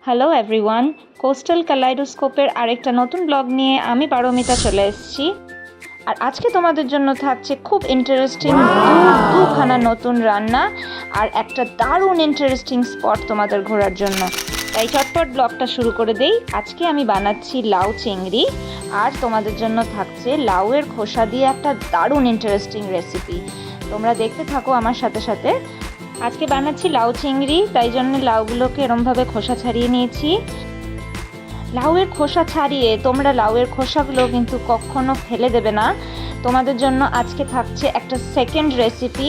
Hello everyone, coastal কালাইডোস্কোপের আরেকটা নতুন blog নিয়ে আমি পারমিতা চলে এসেছি। আর আজকে তোমাদের জন্য থাকছে খুব ইন্টারেস্টিং দুখানা নতুন রান্না আর একটা দারুণ ইন্টারেস্টিং স্পট তোমাদের ঘোরার জন্য। তাই চটপট ব্লগটা শুরু করে দেই। আজকে আমি বানাচ্ছি লাউ চিংড়ি, আর তোমাদের জন্য থাকছে লাউয়ের খোসা দিয়ে একটা দারুণ ইন্টারেস্টিং রেসিপি। তোমরা দেখতে থাকো আমার সাথে সাথে। আজকে বানাচ্ছি লাউ চিংড়ি, তাই জন্য লাউগুলোকে এরমভাবে খোসা ছাড়িয়ে নিয়েছি। লাউয়ের খোসা ছাড়িয়ে তোমরা লাউয়ের খোসাগুলো কিন্তু কখনো ফেলে দেবে না। তোমাদের জন্য আজকে থাকছে একটা সেকেন্ড রেসিপি,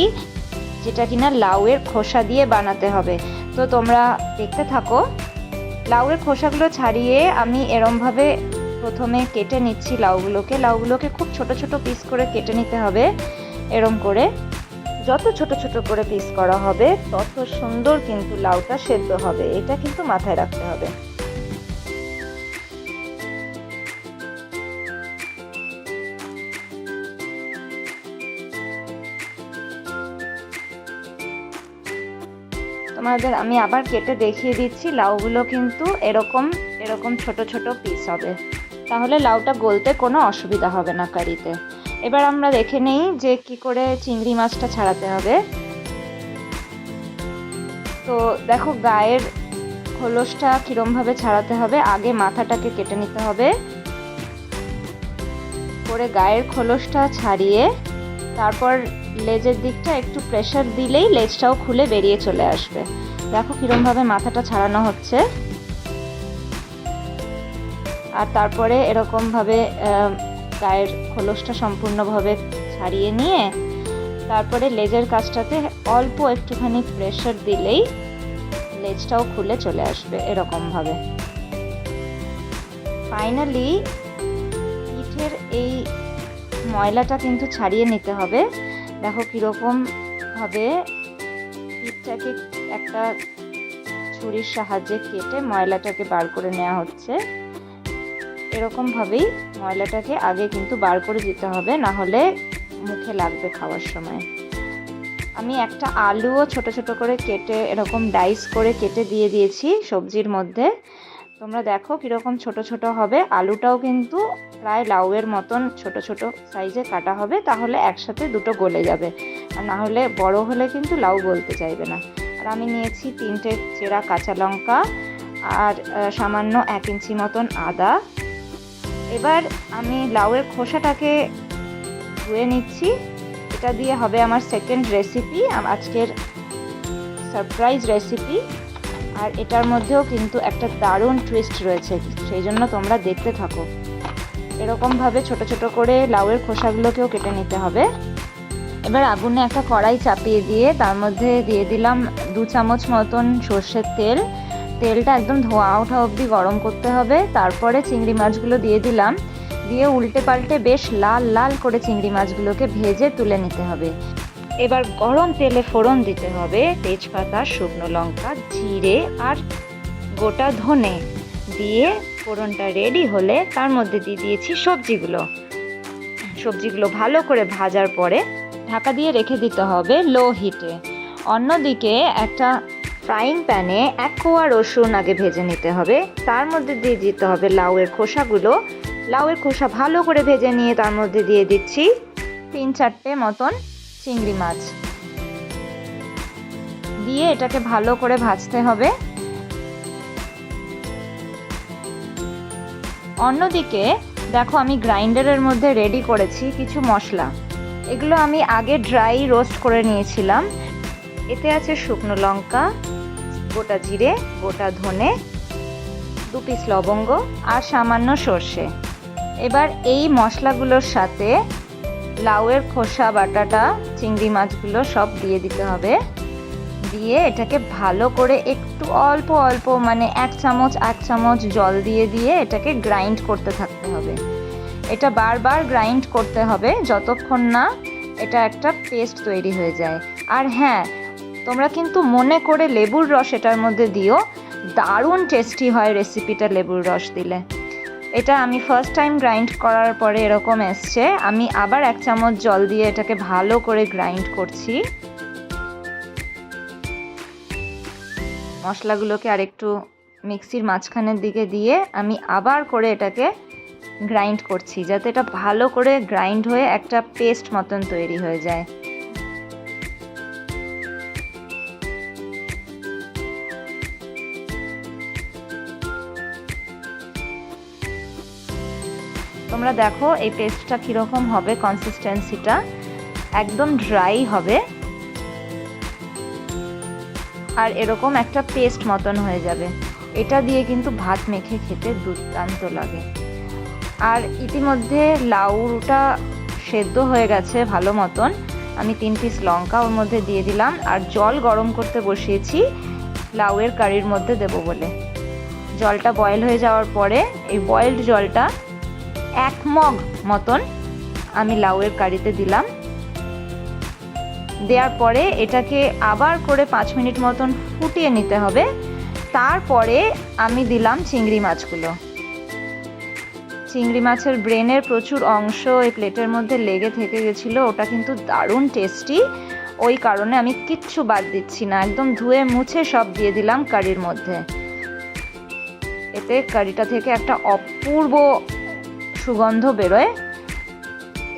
যেটা কিনা লাউয়ের খোসা দিয়ে বানাতে হবে। তো তোমরা দেখতে থাকো। লাউয়ের খোসাগুলো ছাড়িয়ে আমি এরমভাবে প্রথমে কেটে নিচ্ছি লাউগুলোকে খুব ছোট ছোট পিস করে কেটে নিতে হবে। এরম করে যত ছোট ছোট করে পিস করা হবে তত সুন্দর কিন্তু লাউটা সেদ্ধ হবে, এটা কিন্তু মাথায় রাখতে হবে। তোমাদের আমি আবার কেটে দেখিয়ে দিচ্ছি। লাউগুলো কিন্তু এরকম এরকম ছোট ছোট পিস হবে, তাহলে লাউটা গলতে কোনো অসুবিধা হবে না কারিতে। এবার আমরা দেখে নেই যে কি করে চিংড়ি মাছটা ছাড়াতে হবে। তো দেখো গায়ের খোলসটা কিরমভাবে ছাড়াতে হবে। আগে মাথাটাকে কেটে নিতে হবে, করে গায়ের খোলসটা ছাড়িয়ে তারপর লেজের দিকটা একটু প্রেসার দিলেই লেজটাও খুলে বেরিয়ে চলে আসবে। দেখো কিরমভাবে মাথাটা ছাড়ানো হচ্ছে। আর তারপরে এরকমভাবে গায়ের খোলসটা সম্পূর্ণভাবে ছাড়িয়ে নিয়ে তারপরে লেজের কাছটাতে অল্প একটুখানি প্রেসার দিলেই লেজটাও খুলে চলে আসবে এরকমভাবে। ফাইনালি পিঠের এই ময়লাটা কিন্তু ছাড়িয়ে নিতে হবে। দেখো কীরকমভাবে পিঠটাকে একটা ছুরির সাহায্যে কেটে ময়লাটাকে বার করে নেওয়া হচ্ছে। এরকমভাবেই ময়লাটাকে আগে কিন্তু বার করে দিতে হবে, না হলে মুখে লাগবে খাওয়ার সময়। আমি একটা আলুও ছোট ছোট করে কেটে এরকম ডাইস করে কেটে দিয়ে দিয়েছি সবজির মধ্যে। তোমরা দেখো কীরকম ছোট ছোট হবে। আলুটাও কিন্তু প্রায় লাউয়ের মতন ছোট ছোট সাইজে কাটা হবে, তাহলে একসাথে দুটো গলে যাবে। আর না হলে বড় হলে কিন্তু লাউ গলতে চাইবে না। আর আমি নিয়েছি 3টে চেরা কাঁচা লঙ্কা আর সামান্য 1 ইঞ্চি মতন আদা। এবার আমি লাউয়ের খোসাটাকে ধুয়ে নিচ্ছি। এটা দিয়ে হবে আমার সেকেন্ড রেসিপি, আজকের সারপ্রাইজ রেসিপি। আর এটার মধ্যেও কিন্তু একটা দারুণ টুইস্ট রয়েছে, সেই জন্য তোমরা দেখতে থাকো। এরকমভাবে ছোট ছোট করে লাউয়ের খোসাগুলোকেও কেটে নিতে হবে। এবার আগুনে একটা কড়াই চাপিয়ে দিয়ে তার মধ্যে দিয়ে দিলাম 2 চামচ মতন সর্ষের তেল। তেলটা একদম ধোঁয়া ওঠা অবধি গরম করতে হবে। তারপরে চিংড়ি মাছগুলো দিয়ে দিলাম, দিয়ে উল্টে পাল্টে বেশ লাল লাল করে চিংড়ি মাছগুলোকে ভেজে তুলে নিতে হবে। এবার গরম তেলে ফোড়ন দিতে হবে তেজপাতা, শুকনো লঙ্কা, জিরে আর গোটা ধনে দিয়ে ফোড়নটা রেডি হলে তার মধ্যে দিয়ে দিয়েছি সবজিগুলো ভালো করে ভাজার পরে ঢাকা দিয়ে রেখে দিতে হবে লো হিটে। অন্যদিকে একটা ফ্রাইং প্যানে 1 কোয়া রসুন আগে ভেজে নিতে হবে। তার মধ্যে দিয়ে দিতে হবে লাউয়ের খোসাগুলো। লাউয়ের খোসা ভালো করে ভেজে নিয়ে তার মধ্যে দিয়ে দিচ্ছি 3-4টে মতন চিংড়ি মাছ দিয়ে এটাকে ভালো করে ভাজতে হবে। অন্যদিকে দেখো আমি গ্রাইন্ডারের মধ্যে রেডি করেছি কিছু মশলা। এগুলো আমি আগে ড্রাই রোস্ট করে নিয়েছিলাম। এতে আছে শুকনো লঙ্কা, গোটা জিরে, গোটা ধনে, 2 পিস লবঙ্গ আর সামান্য সর্ষে। এবার এই মশলাগুলোর সাথে লাউয়ের খোসা বাটাটা, চিংড়ি মাছগুলো সব দিয়ে দিতে হবে। দিয়ে এটাকে ভালো করে একটু অল্প অল্প মানে 1 চামচ জল দিয়ে এটাকে গ্রাইন্ড করতে থাকতে হবে। এটা বারবার গ্রাইন্ড করতে হবে যতক্ষণ না এটা একটা পেস্ট তৈরি হয়ে যায়। আর হ্যাঁ, তোমরা কিন্তু মনে করে লেবুর রস এটার মধ্যে দিও, দারুণ টেস্টি হয় রেসিপিটা লেবুর রস দিলে। এটা আমি ফার্স্ট টাইম গ্রাইন্ড করার পরে এরকম এসছে। আমি আবার 1 চামচ জল দিয়ে এটাকে ভালো করে গ্রাইন্ড করছি। মশলাগুলোকে আরেকটু মিক্সির মাঝখানের দিকে দিয়ে আমি আবার করে এটাকে গ্রাইন্ড করছি, যাতে এটা ভালো করে গ্রাইন্ড হয়ে একটা পেস্ট মতন তৈরি হয়ে যায়। তোমরা দেখো এই পেস্টটা কীরকম হবে, কনসিস্টেন্সিটা একদম ড্রাই হবে আর এরকম একটা পেস্ট মতন হয়ে যাবে। এটা দিয়ে কিন্তু ভাত মেখে খেতে দুর্দান্ত লাগে। আর ইতিমধ্যে লাউটা সেদ্ধ হয়ে গেছে ভালো মতন। আমি 3 পিস লঙ্কা ওর মধ্যে দিয়ে দিলাম আর জল গরম করতে বসিয়েছি লাউয়ের কারির মধ্যে দেবো বলে। জলটা বয়েল হয়ে যাওয়ার পরে এই বয়েলড জলটা 1 মগ মতন আমি লাউয়ের কারিতে দিলাম। দেওয়ার পরে এটাকে আবার করে 5 মিনিট মতন ফুটিয়ে নিতে হবে। তারপরে আমি দিলাম চিংড়ি মাছগুলো। চিংড়ি মাছের ব্রেনের প্রচুর অংশ এই প্লেটের মধ্যে লেগে থেকে গেছিলো, ওটা কিন্তু দারুণ টেস্টি। ওই কারণে আমি কিচ্ছু বাদ দিচ্ছি না, একদম ধুয়ে মুছে সব দিয়ে দিলাম কারির মধ্যে। এতে কারিটা থেকে একটা অপূর্ব সুগন্ধ বেরোয়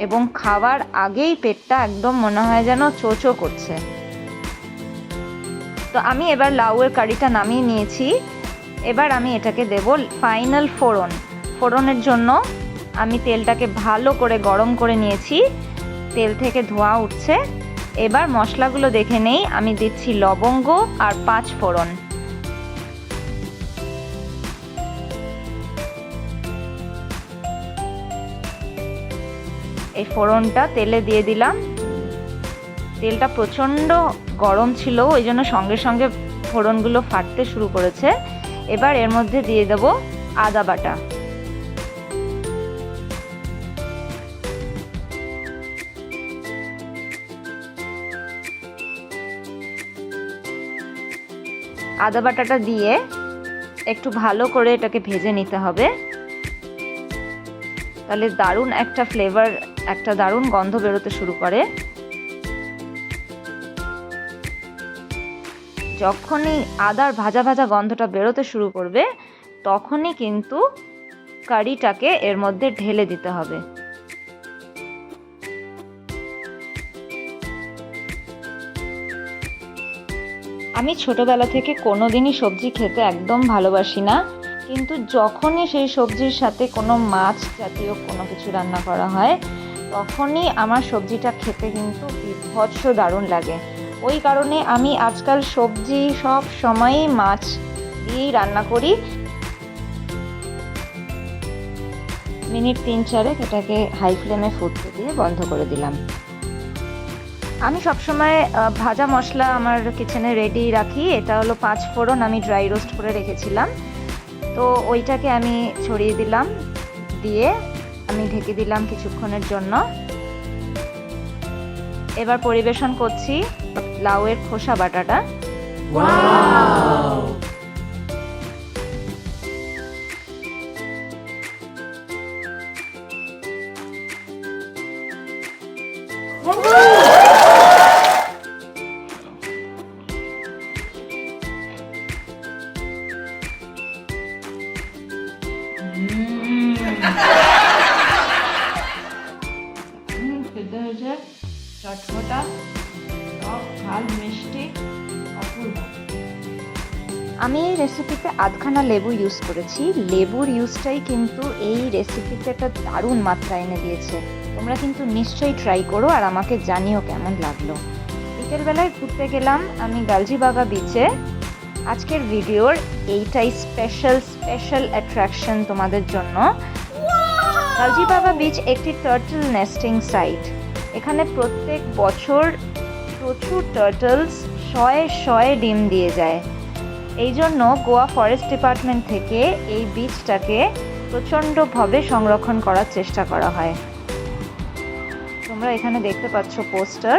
এবং খাবার আগেই পেটটা একদম মনে হয় যেন চোচো করছে। তো আমি এবার লাউয়ের কারিটা নামিয়ে নিয়েছি। এবার আমি এটাকে দেব ফাইনাল ফোড়ন। ফোড়নের জন্য আমি তেলটাকে ভালো করে গরম করে নিয়েছি, তেল থেকে ধোঁয়া উঠছে। এবার মশলাগুলো দেখে নেই। আমি দিচ্ছি লবঙ্গ আর 5 ফোড়ন। এই ফোড়নটা তেলে দিয়ে দিলাম। তেলটা প্রচণ্ড গরম ছিল, ওই জন্য সঙ্গে সঙ্গে ফোড়নগুলো ফাটতে শুরু করেছে। এবার এর মধ্যে দিয়ে দেব আদা বাটা। আদা বাটাটা দিয়ে একটু ভালো করে এটাকে ভেজে নিতে হবে, তাহলে দারুণ একটা ফ্লেভার, একটা দারুণ গন্ধ বেরোতে শুরু করে। যখনই আদার ভাজা ভাজা গন্ধটা বেরোতে শুরু করবে তখনই কিন্তু কারিটাকে এর মধ্যে ঢেলে দিতে হবে। আমি ছোটবেলা থেকে কোনোদিনই সবজি খেতে একদম ভালোবাসি না, কিন্তু যখনই সেই সবজির সাথে কোনো মাছ জাতীয় কোনো কিছু রান্না করা হয় তখনই আমার সবজিটা খেতে কিন্তু বিভৎস দারুণ লাগে। ওই কারণে আমি আজকাল সবজি সব সময়ই মাছ দিয়েই রান্না করি। মিনিট 3-4 এটাকে হাই ফ্লেমে ফুটতে দিয়ে বন্ধ করে দিলাম। আমি সবসময় ভাজা মশলা আমার কিচেনে রেডি রাখি। এটা হলো 5 ফোড়ন, আমি ড্রাই রোস্ট করে রেখেছিলাম, তো ওইটাকে আমি ছড়িয়ে দিলাম, দিয়ে আমি ঢেকে দিলাম কিছুক্ষণের জন্য। এবার পরিবেশন করছি লাউয়ের খোসা বাটাটা। খেতে হয়েছে চটপটা, টক, ঝাল, মিষ্টি, অপূর্ব। আমি এই রেসিপিতে আধখানা লেবু ইউজ করেছি। লেবুর ইউজটাই কিন্তু এই রেসিপিতে একটা দারুণ মাত্রা এনে দিয়েছে। তোমরা কিন্তু নিশ্চয়ই ট্রাই করো আর আমাকে জানিও কেমন লাগলো। বিকেলবেলায় ঘুরতে গেলাম আমি গালজিবাগা বিচে। আজকের ভিডিওর এইটাই স্পেশাল অ্যাট্রাকশন তোমাদের জন্য। গালজিবাগা বিচ একটি টার্টল নেস্টিং সাইট। এখানে প্রত্যেক বছর প্রচুর টার্টলস শয়ে ডিম দিয়ে যায়। এই জন্য গোয়া ফরেস্ট ডিপার্টমেন্ট থেকে এই বিচটাকে প্রচণ্ডভাবে সংরক্ষণ করার চেষ্টা করা হয়। তোমরা এখানে দেখতে পাচ্ছ পোস্টার,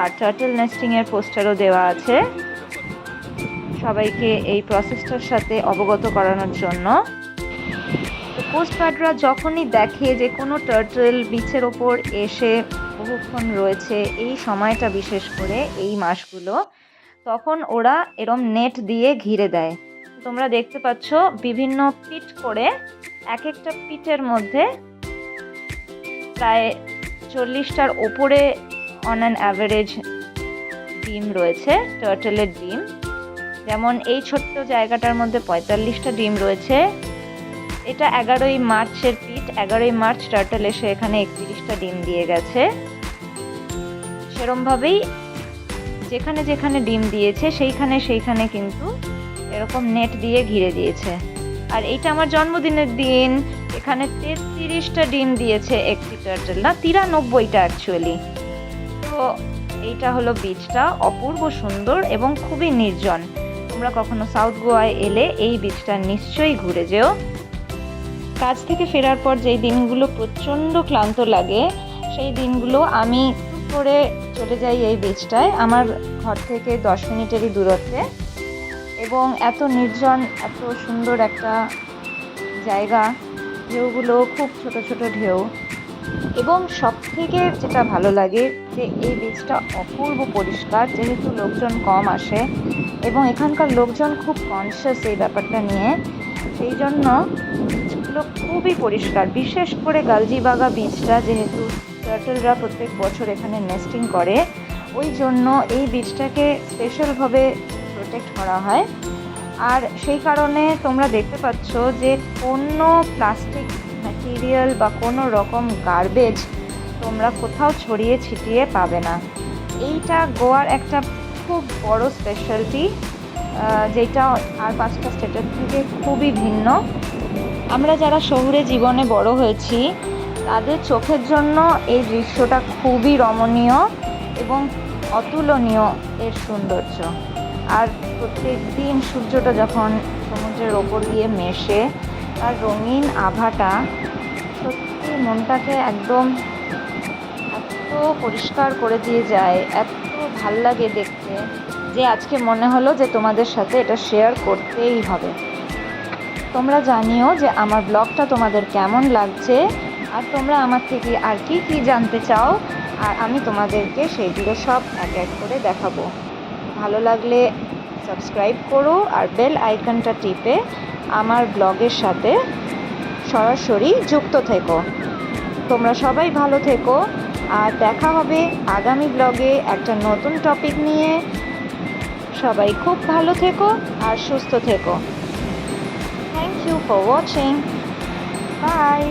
আর টার্টল নেস্টিং এর পোস্টারও দেওয়া আছে সবাইকে এই প্রসেসটার সাথে অবগত করানোর জন্য। তো কোস্ট গার্ডরা যখনই দেখে যে কোনো টার্টল বিচের ওপর এসে বহুক্ষণ রয়েছে, এই সময়টা বিশেষ করে এই মাসগুলো, তখন ওরা এরম নেট দিয়ে ঘিরে দেয়। তোমরা দেখতে পাচ্ছ বিভিন্ন পিট করে, এক একটা পিটের মধ্যে প্রায় 40টার ওপরে অন অ্যান অ্যাভারেজ ডিম রয়েছে, টার্টলের ডিম। যেমন এই ছোট্ট জায়গাটার মধ্যে 45টা ডিম রয়েছে। এটা 11ই মার্চের পিট, 11ই মার্চ টার্টল এসে এখানে 31টা ডিম দিয়ে গেছে। সেরমভাবেই যেখানে যেখানে ডিম দিয়েছে সেইখানে কিন্তু এরকম নেট দিয়ে ঘিরে দিয়েছে। আর এইটা আমার জন্মদিনের দিন, এখানে 33টা ডিম দিয়েছে একটি টার্টল, না 93টা অ্যাকচুয়ালি। তো এইটা হলো বিচটা, অপূর্ব সুন্দর এবং খুবই নির্জন। তোমরা কখনো সাউথ গোয়ায় এলে এই বিচটা নিশ্চয়ই ঘুরে যেও। কাজ থেকে ফেরার পর যেই দিনগুলো প্রচণ্ড ক্লান্ত লাগে, সেই দিনগুলো আমি করে চলে যাই এই বিচটায়, আমার ঘর থেকে 10 মিনিটেরই দূরত্বে। এবং এত নির্জন, এত সুন্দর একটা জায়গা, ঢেউগুলো খুব ছোট ছোট ঢেউ। এবং সবথেকে যেটা ভালো লাগে যে এই বিচটা অপূর্ব পরিষ্কার, যেহেতু লোকজন কম আসে এবং এখানকার লোকজন খুব কনসিয়াস এই ব্যাপারটা নিয়ে, সেই জন্য বিচগুলো খুবই পরিষ্কার। বিশেষ করে গালজিবাগা বিচটা, যেহেতু টার্টলরা প্রত্যেক বছর এখানে নেস্টিং করে, ওই জন্য এই বিচটাকে স্পেশালভাবে প্রোটেক্ট করা হয়। আর সেই কারণে তোমরা দেখতে পাচ্ছ যে কোনো প্লাস্টিক ম্যাটেরিয়াল বা কোনো রকম গার্বেজ তোমরা কোথাও ছড়িয়ে ছিটিয়ে পাবে না। এইটা গোয়ার একটা খুব বড় স্পেশালিটি, যেটা আর 5টা স্টেটের থেকে খুবই ভিন্ন। আমরা যারা শহুরে জীবনে বড় হয়েছি, তাদের চোখের জন্য এই দৃশ্যটা খুবই রমণীয় এবং অতুলনীয় এর সৌন্দর্য। আর প্রত্যেক দিন সূর্যটা যখন সমুদ্রের ওপর দিয়ে মেশে, তার রঙিন আভাটা সত্যি মনটাকে একদম এত পরিষ্কার করে দিয়ে যায়, এত ভাল লাগে দেখতে, যে আজকে মনে হলো যে তোমাদের সাথে এটা শেয়ার করতেই হবে। তোমরা জানিও যে আমার ব্লগটা তোমাদের কেমন লাগছে, আর তোমরা আমার থেকে আর কি কি জানতে চাও, আর আমি তোমাদেরকে সেইগুলো সব এক এক করে দেখাবো। ভালো লাগলে সাবস্ক্রাইব করো আর বেল আইকনটা টিপে আমার ব্লগের সাথে সরাসরি যুক্ত থেকো। তোমরা সবাই ভালো থেকো, আর দেখা হবে আগামী ব্লগে একটা নতুন টপিক নিয়ে। সবাই খুব ভালো থেকো আর সুস্থ থেকো। Thank you for watching. By.